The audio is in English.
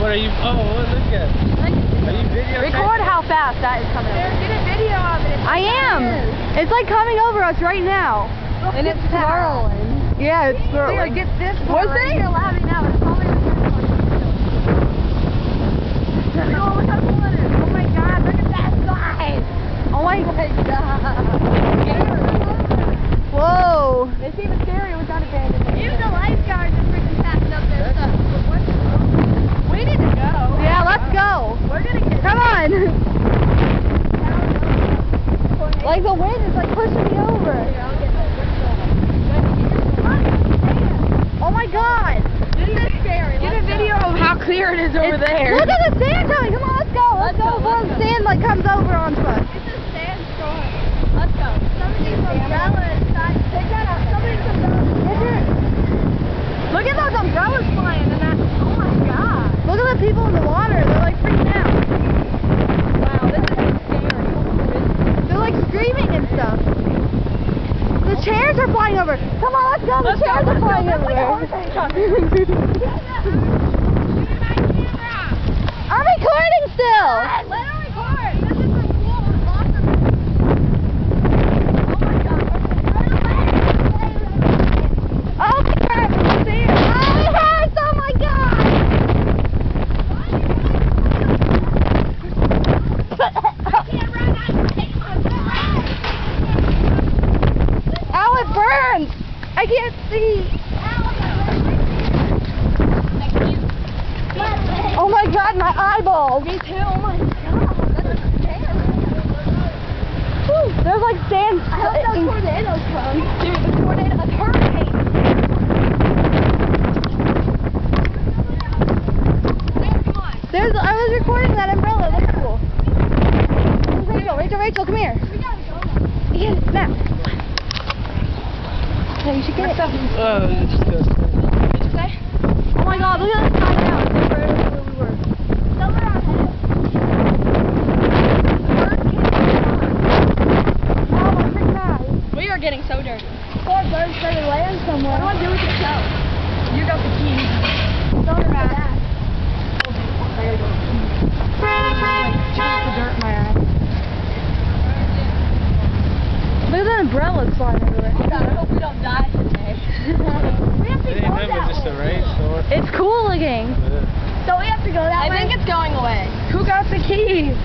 What are you? Oh, look at. Are you videotaping? Record how fast that is coming over. Get a video of it. I am. It's like coming over us right now. And it's swirling. Yeah, it's swirling. Get this Was one. it? You're laughing now. It's probably oh, look how cool it is. Oh my god, look at that size. Oh my god. Whoa. It's even scarier without a bandit. Even the lifeguards are freaking packing up their stuff. We need to go. Yeah, let's go. We're gonna get Come on. Like the wind is like pushing me over. Oh my god. This is scary. Get a video of how clear it is over there. Look at the sand coming. Come on, let's go. Let's go before the sand like comes over onto us. It's a sandstorm. Let's go. Somebody's umbrellas. Take that out. Somebody's umbrellas. Look at those umbrellas flying and that. Oh my god. Look at the people in the water. They're like freaking out. Wow, this is scary. They're like screaming and stuff. The chairs are flying over. Come on, let's go. The chairs are flying over. I'm recording still. Let her record. This is for cool. It's awesome. Oh my god. Oh, it hurts. See it. Oh, it hurts. Oh my god. Ow, it burns. I can't see. Oh my god, my eyeballs. Me too. Oh my god. That's scary. Whew, there's like sand. I hope those tornadoes come. Dude, the tornado, a hurricane. Come on. I was recording that umbrella. That's cool. Rachel, come here. We gotta go now. Get it now. Yeah, you should get it. Oh, it's just this. What'd you say? Oh my god, look at the sky now. It's like right over where we were. It's over our head. Oh, I'm freaking out. We are getting so dirty. Poor birds better land somewhere. What do I do with yourself? You got the keys. It's on your back. The dirt in my eye. Look at the umbrellas flying over there. Oh god, I hope we don't die today. We have to They go remember that just a way. race or. It's cool looking. So we have to go that way? I think it's going away. Who got the keys?